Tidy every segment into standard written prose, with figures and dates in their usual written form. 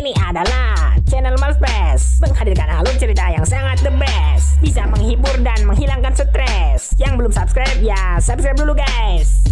Ini adalah channel Malfresh, menghadirkan alur cerita yang sangat the best, bisa menghibur dan menghilangkan stres. Yang belum subscribe ya subscribe dulu guys.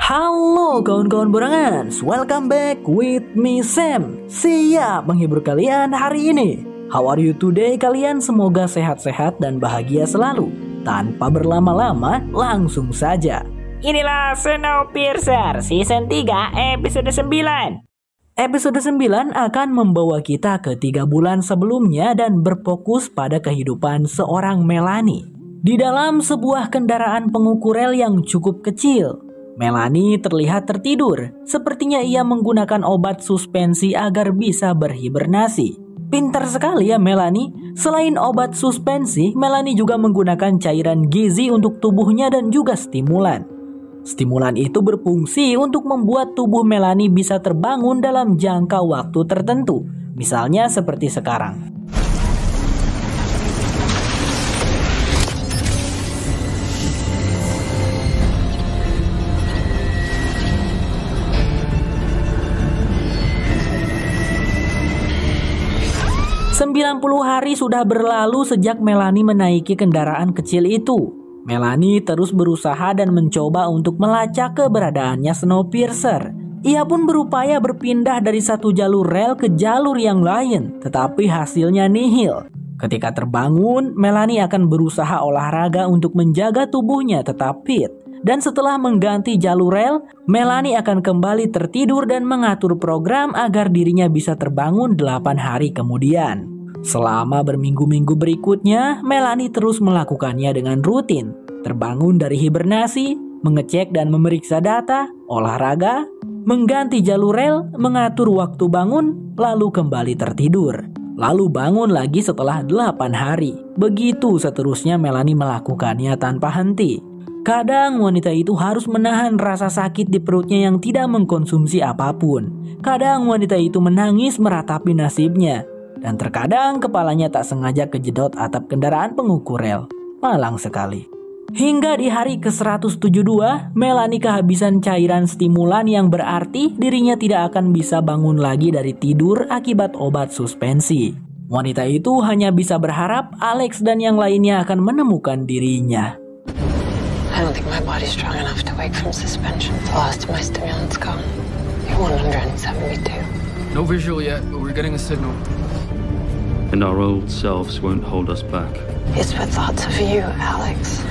Halo kawan-kawan Borangan, welcome back with me Sam. Siap menghibur kalian hari ini. How are you today kalian? Semoga sehat-sehat dan bahagia selalu. Tanpa berlama-lama, langsung saja. Inilah Snowpiercer Season 3 episode 9. Episode 9 akan membawa kita ke 3 bulan sebelumnya dan berfokus pada kehidupan seorang Melanie. Di dalam sebuah kendaraan pengukur rel yang cukup kecil, Melanie terlihat tertidur. Sepertinya ia menggunakan obat suspensi agar bisa berhibernasi. Pintar sekali ya Melanie. Selain obat suspensi, Melanie juga menggunakan cairan gizi untuk tubuhnya dan juga stimulan. Stimulan itu berfungsi untuk membuat tubuh Melanie bisa terbangun dalam jangka waktu tertentu. Misalnya seperti sekarang. "90 hari sudah berlalu sejak Melanie menaiki kendaraan kecil itu. Melanie terus berusaha dan mencoba untuk melacak keberadaannya Snowpiercer. Ia pun berupaya berpindah dari satu jalur rel ke jalur yang lain, tetapi hasilnya nihil. Ketika terbangun, Melanie akan berusaha olahraga untuk menjaga tubuhnya tetap fit. Dan setelah mengganti jalur rel, Melanie akan kembali tertidur dan mengatur program agar dirinya bisa terbangun 8 hari kemudian. Selama berminggu-minggu berikutnya, Melanie terus melakukannya dengan rutin. Terbangun dari hibernasi, mengecek dan memeriksa data, olahraga, mengganti jalur rel, mengatur waktu bangun, lalu kembali tertidur. Lalu bangun lagi setelah 8 hari. Begitu seterusnya Melanie melakukannya tanpa henti. Kadang wanita itu harus menahan rasa sakit di perutnya yang tidak mengkonsumsi apapun. Kadang wanita itu menangis meratapi nasibnya. Dan terkadang kepalanya tak sengaja kejedot atap kendaraan pengukur rel. Malang sekali. Hingga di hari ke-172, Melanie kehabisan cairan stimulan yang berarti dirinya tidak akan bisa bangun lagi dari tidur akibat obat suspensi. Wanita itu hanya bisa berharap Alex dan yang lainnya akan menemukan dirinya. I don't think my body's strong enough to wake from suspension. The last of my stimulants gone. You're 172. No visual yet, but we're getting a signal. And our old selves won't hold us back. It's with thoughts of you, Alex.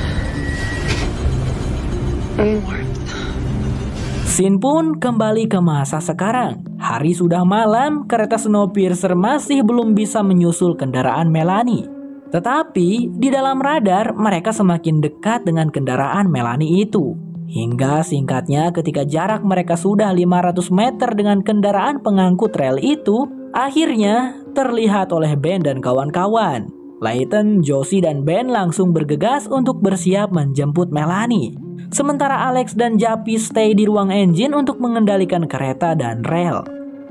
And warmth. Scene pun kembali ke masa sekarang. Hari sudah malam, kereta Snowpiercer masih belum bisa menyusul kendaraan Melanie. Tetapi di dalam radar mereka semakin dekat dengan kendaraan Melanie itu. Hingga singkatnya ketika jarak mereka sudah 500 meter dengan kendaraan pengangkut rel itu, akhirnya terlihat oleh Ben dan kawan-kawan. Layton, Josie dan Ben langsung bergegas untuk bersiap menjemput Melanie. Sementara Alex dan Jappy stay di ruang engine untuk mengendalikan kereta dan rel.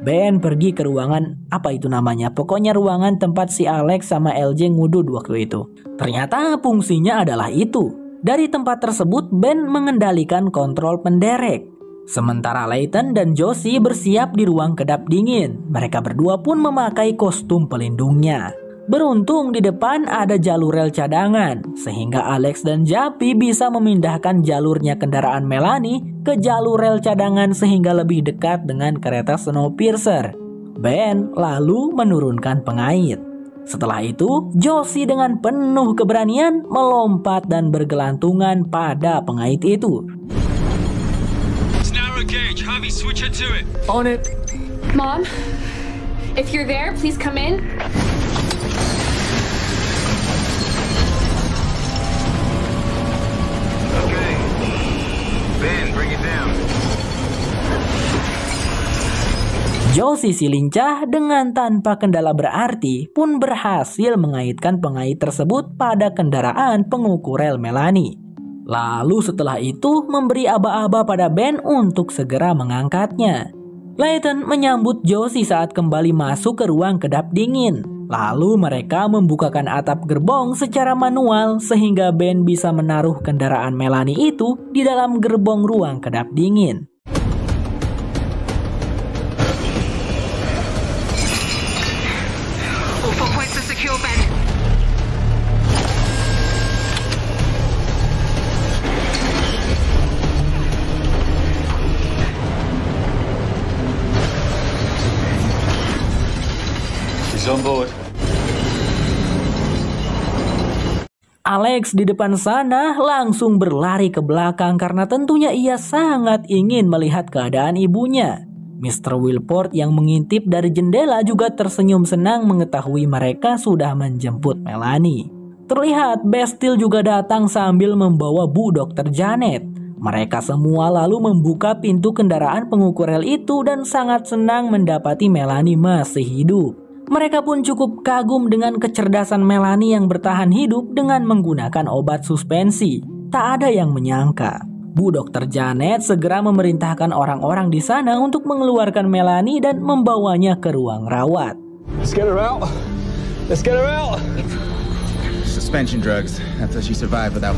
Ben pergi ke ruangan, apa itu namanya? Pokoknya ruangan tempat si Alex sama LJ ngudud waktu itu. Ternyata fungsinya adalah itu. Dari tempat tersebut Ben mengendalikan kontrol penderek. Sementara Layton dan Josie bersiap di ruang kedap dingin. Mereka berdua pun memakai kostum pelindungnya. Beruntung di depan ada jalur rel cadangan, sehingga Alex dan Jappy bisa memindahkan jalurnya kendaraan Melanie ke jalur rel cadangan sehingga lebih dekat dengan kereta Snowpiercer. Ben lalu menurunkan pengait. Setelah itu, Josie dengan penuh keberanian melompat dan bergelantungan pada pengait itu. It's narrow gauge. Javi, switch it to it. On it. Mom, if you're there, please come in. Okay. Ben, bring it down. Josie si lincah dengan tanpa kendala berarti pun berhasil mengaitkan pengait tersebut pada kendaraan pengukur rel Melanie. Lalu setelah itu memberi aba-aba pada Ben untuk segera mengangkatnya. Layton menyambut Josie saat kembali masuk ke ruang kedap dingin. Lalu mereka membukakan atap gerbong secara manual sehingga Ben bisa menaruh kendaraan Melanie itu di dalam gerbong ruang kedap dingin. All 4 points are secure, Ben. He's on board. Alex di depan sana langsung berlari ke belakang karena tentunya ia sangat ingin melihat keadaan ibunya. Mr. Wilport yang mengintip dari jendela juga tersenyum senang mengetahui mereka sudah menjemput Melanie. Terlihat Bastille juga datang sambil membawa Bu Dr. Janet. Mereka semua lalu membuka pintu kendaraan pengukur rel itu dan sangat senang mendapati Melanie masih hidup. Mereka pun cukup kagum dengan kecerdasan Melanie yang bertahan hidup dengan menggunakan obat suspensi. Tak ada yang menyangka. Bu Dr. Janet segera memerintahkan orang-orang di sana untuk mengeluarkan Melanie dan membawanya ke ruang rawat. Let's get her out. Let's get her out. Suspension drugs. That's how she survived without.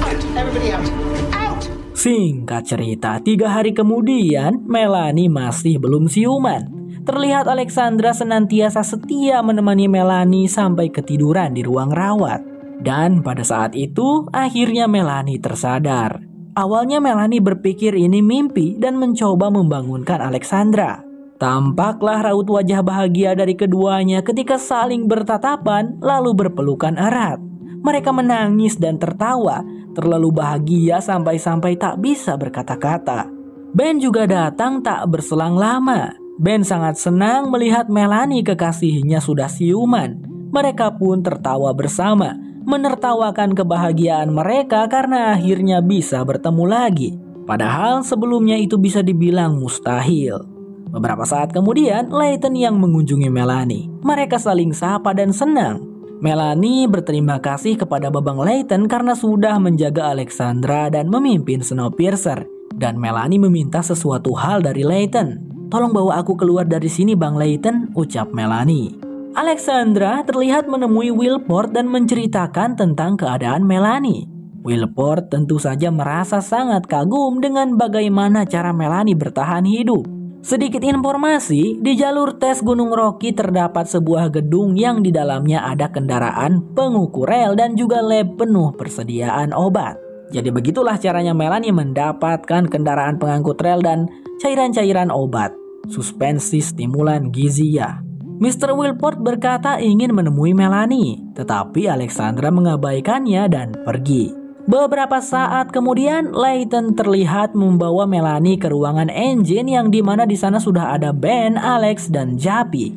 Out. Everybody out. Out. Singkat cerita, 3 hari kemudian Melanie masih belum siuman. Terlihat Alexandra senantiasa setia menemani Melanie sampai ketiduran di ruang rawat. Dan pada saat itu, akhirnya Melanie tersadar. Awalnya Melanie berpikir ini mimpi dan mencoba membangunkan Alexandra. Tampaklah raut wajah bahagia dari keduanya ketika saling bertatapan lalu berpelukan erat. Mereka menangis dan tertawa, terlalu bahagia sampai-sampai tak bisa berkata-kata. Ben juga datang tak berselang lama. Ben sangat senang melihat Melanie kekasihnya sudah siuman. Mereka pun tertawa bersama, menertawakan kebahagiaan mereka karena akhirnya bisa bertemu lagi. Padahal sebelumnya itu bisa dibilang mustahil. Beberapa saat kemudian, Layton yang mengunjungi Melanie. Mereka saling sapa dan senang. Melanie berterima kasih kepada Babang Layton karena sudah menjaga Alexandra dan memimpin Snowpiercer. Dan Melanie meminta sesuatu hal dari Layton. "Tolong bawa aku keluar dari sini, Bang Layton," ucap Melanie. Alexandra terlihat menemui Wilport dan menceritakan tentang keadaan Melanie. Wilport tentu saja merasa sangat kagum dengan bagaimana cara Melanie bertahan hidup. Sedikit informasi, di jalur tes Gunung Rocky terdapat sebuah gedung yang di dalamnya ada kendaraan pengukur rel dan juga lab penuh persediaan obat. Jadi begitulah caranya Melanie mendapatkan kendaraan pengangkut rel dan cairan-cairan obat, suspensi stimulan gizi ya. Mr. Wilport berkata ingin menemui Melanie, tetapi Alexandra mengabaikannya dan pergi. Beberapa saat kemudian, Layton terlihat membawa Melanie ke ruangan engine yang dimana di sana sudah ada Ben, Alex, dan Jappy.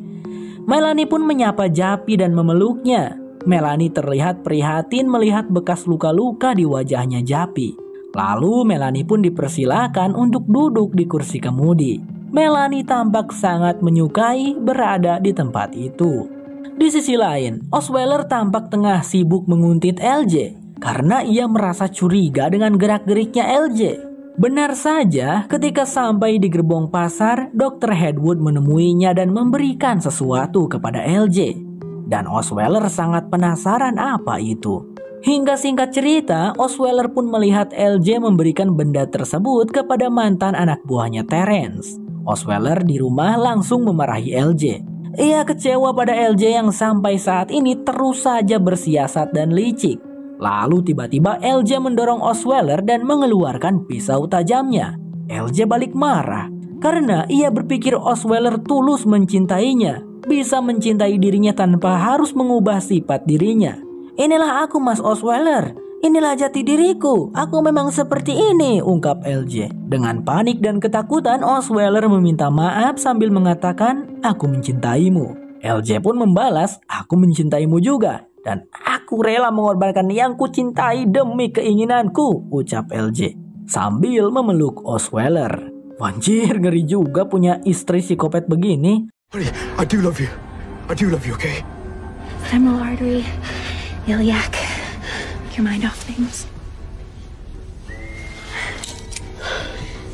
Melanie pun menyapa Jappy dan memeluknya. Melanie terlihat prihatin melihat bekas luka-luka di wajahnya Jappy. Lalu Melanie pun dipersilakan untuk duduk di kursi kemudi. Melanie tampak sangat menyukai berada di tempat itu. Di sisi lain, Osweiler tampak tengah sibuk menguntit LJ. Karena ia merasa curiga dengan gerak-geriknya LJ. Benar saja, ketika sampai di gerbong pasar, Dr. Hedwood menemuinya dan memberikan sesuatu kepada LJ. Dan Osweiler sangat penasaran apa itu. Hingga singkat cerita, Osweiler pun melihat LJ memberikan benda tersebut kepada mantan anak buahnya Terence. Osweiler di rumah langsung memarahi LJ. Ia kecewa pada LJ yang sampai saat ini terus saja bersiasat dan licik. Lalu tiba-tiba LJ mendorong Osweiler dan mengeluarkan pisau tajamnya. LJ balik marah karena ia berpikir Osweiler tulus mencintainya, bisa mencintai dirinya tanpa harus mengubah sifat dirinya. "Inilah aku, Mas Osweiler. Inilah jati diriku. Aku memang seperti ini," ungkap LJ. Dengan panik dan ketakutan, Osweiler meminta maaf sambil mengatakan, "Aku mencintaimu." LJ pun membalas, "Aku mencintaimu juga. Dan aku rela mengorbankan yang kucintai demi keinginanku," ucap LJ sambil memeluk Osweiler. Anjir, ngeri juga punya istri psikopat begini. I do love you. I do love you, okay? Femoral artery, iliac. Your mind off things.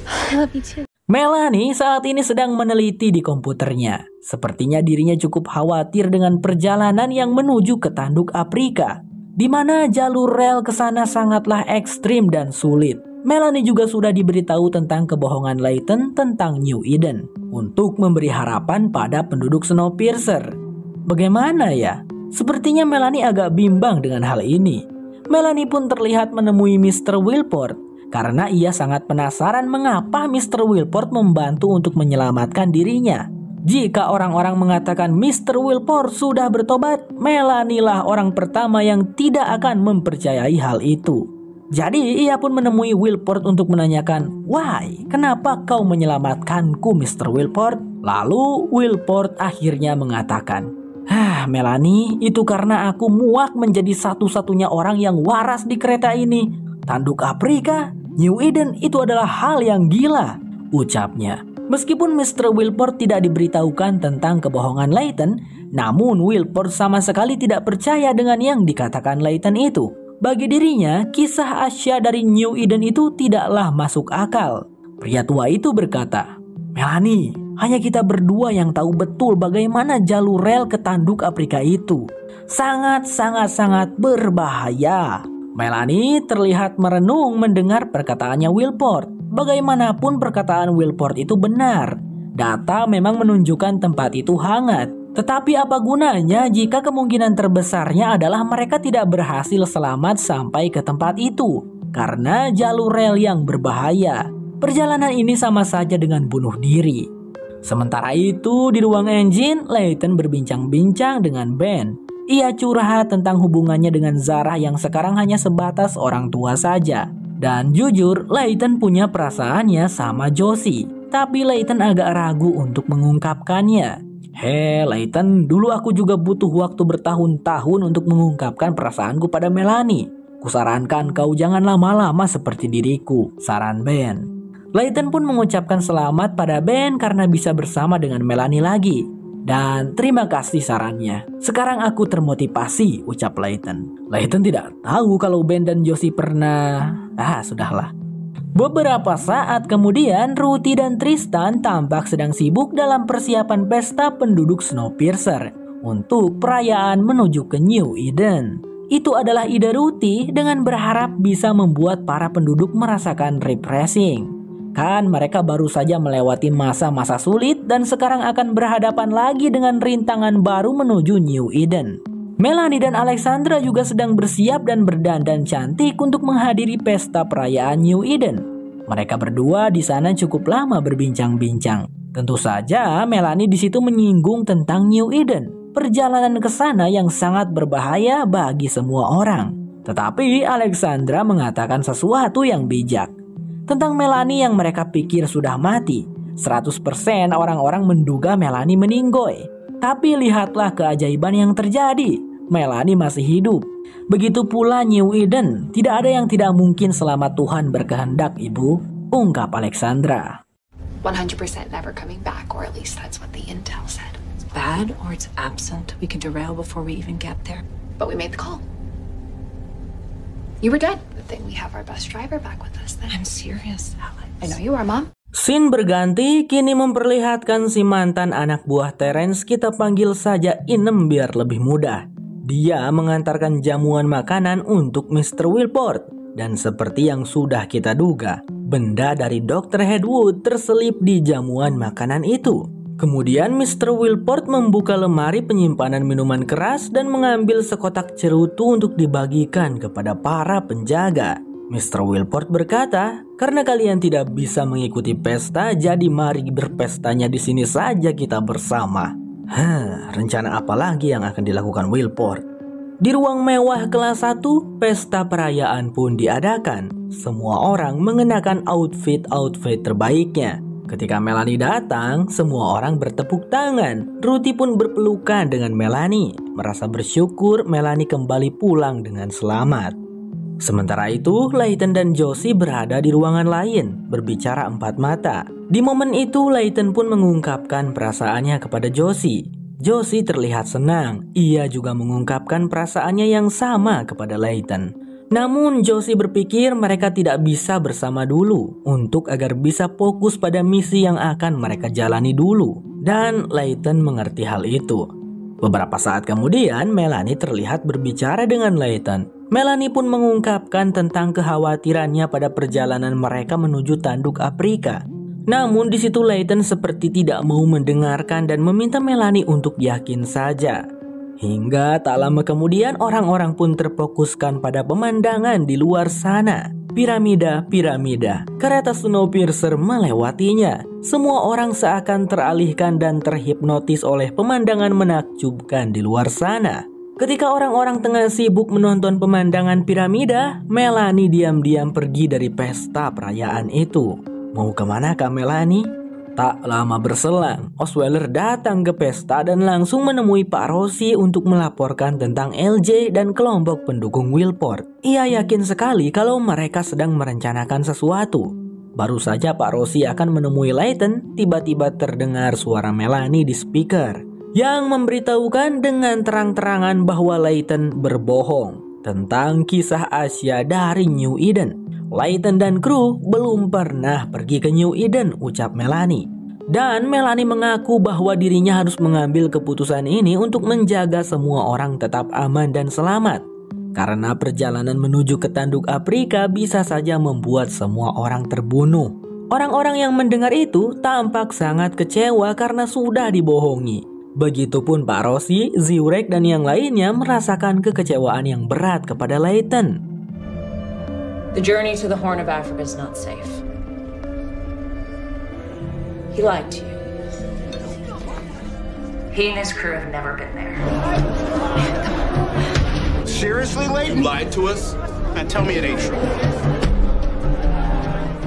I love you too. Melanie saat ini sedang meneliti di komputernya. Sepertinya dirinya cukup khawatir dengan perjalanan yang menuju ke Tanduk Afrika, di mana jalur rel ke sana sangatlah ekstrim dan sulit. Melanie juga sudah diberitahu tentang kebohongan Layton tentang New Eden untuk memberi harapan pada penduduk Snowpiercer. Bagaimana ya? Sepertinya Melanie agak bimbang dengan hal ini. Melanie pun terlihat menemui Mr. Wilport karena ia sangat penasaran mengapa Mr. Wilport membantu untuk menyelamatkan dirinya. Jika orang-orang mengatakan Mr. Wilport sudah bertobat, Melanie lah orang pertama yang tidak akan mempercayai hal itu. Jadi ia pun menemui Wilport untuk menanyakan, "Why, kenapa kau menyelamatkanku Mr. Wilport?" Lalu Wilport akhirnya mengatakan, Melanie, itu karena aku muak menjadi satu-satunya orang yang waras di kereta ini. Tanduk Afrika, New Eden itu adalah hal yang gila, ucapnya. Meskipun Mr. Wilport tidak diberitahukan tentang kebohongan Layton, namun Wilport sama sekali tidak percaya dengan yang dikatakan Layton itu. Bagi dirinya, kisah Asya dari New Eden itu tidaklah masuk akal. Pria tua itu berkata, "Melanie, hanya kita berdua yang tahu betul bagaimana jalur rel ke Tanduk Afrika itu. Sangat berbahaya." Melanie terlihat merenung mendengar perkataannya Wilport. Bagaimanapun perkataan Wilport itu benar. Data memang menunjukkan tempat itu hangat. Tetapi apa gunanya jika kemungkinan terbesarnya adalah mereka tidak berhasil selamat sampai ke tempat itu karena jalur rel yang berbahaya. Perjalanan ini sama saja dengan bunuh diri. Sementara itu di ruang engine, Layton berbincang-bincang dengan Ben. Ia curhat tentang hubungannya dengan Zarah yang sekarang hanya sebatas orang tua saja. Dan jujur, Layton punya perasaannya sama Josie. Tapi Layton agak ragu untuk mengungkapkannya. Layton, dulu aku juga butuh waktu bertahun-tahun untuk mengungkapkan perasaanku pada Melanie. Kusarankan kau jangan lama-lama seperti diriku, saran Ben. Layton pun mengucapkan selamat pada Ben karena bisa bersama dengan Melanie lagi. Dan terima kasih sarannya. Sekarang aku termotivasi, ucap Layton. Layton tidak tahu kalau Ben dan Josie pernah... sudahlah. Beberapa saat kemudian, Ruthie dan Tristan tampak sedang sibuk dalam persiapan pesta penduduk Snowpiercer untuk perayaan menuju ke New Eden. Itu adalah ide Ruthie dengan berharap bisa membuat para penduduk merasakan refreshing. Kan mereka baru saja melewati masa-masa sulit dan sekarang akan berhadapan lagi dengan rintangan baru menuju New Eden. Melanie dan Alexandra juga sedang bersiap dan berdandan cantik untuk menghadiri pesta perayaan New Eden. Mereka berdua di sana cukup lama berbincang-bincang. Tentu saja Melanie di situ menyinggung tentang New Eden, perjalanan ke sana yang sangat berbahaya bagi semua orang. Tetapi Alexandra mengatakan sesuatu yang bijak. Tentang Melanie yang mereka pikir sudah mati, 100% orang-orang menduga Melanie meninggoy. Tapi lihatlah keajaiban yang terjadi, Melanie masih hidup. Begitu pula New Eden, tidak ada yang tidak mungkin selama Tuhan berkehendak, Ibu, ungkap Alexandra. 100% never coming back, or at least that's what the intel said. It's bad or it's absent. We could derail before we even get there. But we made the call. You were dead. Good thing we have our bus driver back with us then. I'm serious, Alex. I know you are, Mom. Scene berganti kini memperlihatkan si mantan anak buah Terence, kita panggil saja Inem biar lebih mudah. Dia mengantarkan jamuan makanan untuk Mr. Wilport. Dan seperti yang sudah kita duga, benda dari Dr. Hedwood terselip di jamuan makanan itu. Kemudian Mr. Wilport membuka lemari penyimpanan minuman keras dan mengambil sekotak cerutu untuk dibagikan kepada para penjaga. Mr. Wilport berkata, "Karena kalian tidak bisa mengikuti pesta, jadi mari berpestanya di sini saja kita bersama." Rencana apa lagi yang akan dilakukan Wilport? Di ruang mewah kelas 1, pesta perayaan pun diadakan. Semua orang mengenakan outfit terbaiknya. Ketika Melanie datang, semua orang bertepuk tangan. Ruthie pun berpelukan dengan Melanie, merasa bersyukur Melanie kembali pulang dengan selamat. Sementara itu, Layton dan Josie berada di ruangan lain, berbicara empat mata. Di momen itu, Layton pun mengungkapkan perasaannya kepada Josie. Josie terlihat senang. Ia juga mengungkapkan perasaannya yang sama kepada Layton. Namun Josie berpikir mereka tidak bisa bersama dulu untuk agar bisa fokus pada misi yang akan mereka jalani dulu. Dan Layton mengerti hal itu. Beberapa saat kemudian Melanie terlihat berbicara dengan Layton. Melanie pun mengungkapkan tentang kekhawatirannya pada perjalanan mereka menuju tanduk Afrika. Namun di situ Layton seperti tidak mau mendengarkan dan meminta Melanie untuk yakin saja. Hingga tak lama kemudian orang-orang pun terfokuskan pada pemandangan di luar sana. Piramida. Kereta Snowpiercer melewatinya. Semua orang seakan teralihkan dan terhipnotis oleh pemandangan menakjubkan di luar sana. Ketika orang-orang tengah sibuk menonton pemandangan piramida, Melanie diam-diam pergi dari pesta perayaan itu. Mau kemana Kak Melanie? Tak lama berselang, Osweiler datang ke pesta dan langsung menemui Pak Rossi untuk melaporkan tentang LJ dan kelompok pendukung Wilport. Ia yakin sekali kalau mereka sedang merencanakan sesuatu. Baru saja Pak Rossi akan menemui Layton, tiba-tiba terdengar suara Melanie di speaker yang memberitahukan dengan terang-terangan bahwa Layton berbohong tentang kisah Asia dari New Eden. Layton dan kru belum pernah pergi ke New Eden, ucap Melanie. Dan Melanie mengaku bahwa dirinya harus mengambil keputusan ini untuk menjaga semua orang tetap aman dan selamat. Karena perjalanan menuju ke tanduk Afrika bisa saja membuat semua orang terbunuh. Orang-orang yang mendengar itu tampak sangat kecewa karena sudah dibohongi. Begitupun Pak Rossi, Zurek dan yang lainnya merasakan kekecewaan yang berat kepada Layton. The journey to the Horn of Africa is not safe. He lied to you. He and his crew have never been there. Seriously, Layton? You lied to us? And tell me it ain't true.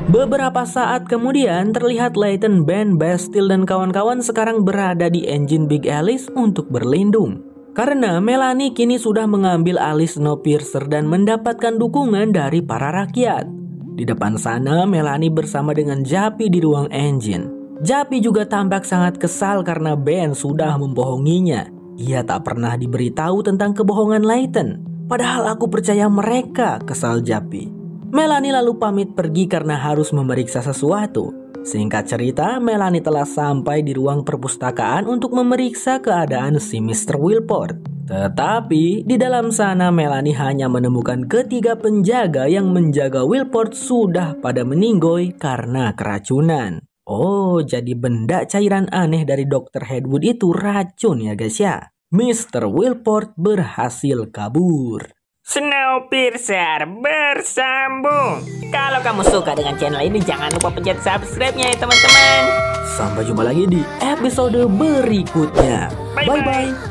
Beberapa saat kemudian terlihat Layton, Ben, Bastille dan kawan-kawan sekarang berada di engine Big Alice untuk berlindung. Karena Melanie kini sudah mengambil alih Snowpiercer dan mendapatkan dukungan dari para rakyat. Di depan sana Melanie bersama dengan Jappy di ruang engine. Jappy juga tampak sangat kesal karena Ben sudah membohonginya. Ia tak pernah diberitahu tentang kebohongan Layton. Padahal aku percaya mereka, kesal Jappy. Melanie lalu pamit pergi karena harus memeriksa sesuatu. Singkat cerita, Melanie telah sampai di ruang perpustakaan untuk memeriksa keadaan si Mr. Wilport. Tetapi di dalam sana Melanie hanya menemukan ketiga penjaga yang menjaga Wilport sudah pada meninggoy karena keracunan. Oh, jadi benda cairan aneh dari Dr. Hedwood itu racun ya guys ya. Mr. Wilport berhasil kabur. Snowpiercer bersambung. Kalau kamu suka dengan channel ini, jangan lupa pencet subscribe-nya ya teman-teman. Sampai jumpa lagi di episode berikutnya. Bye-bye.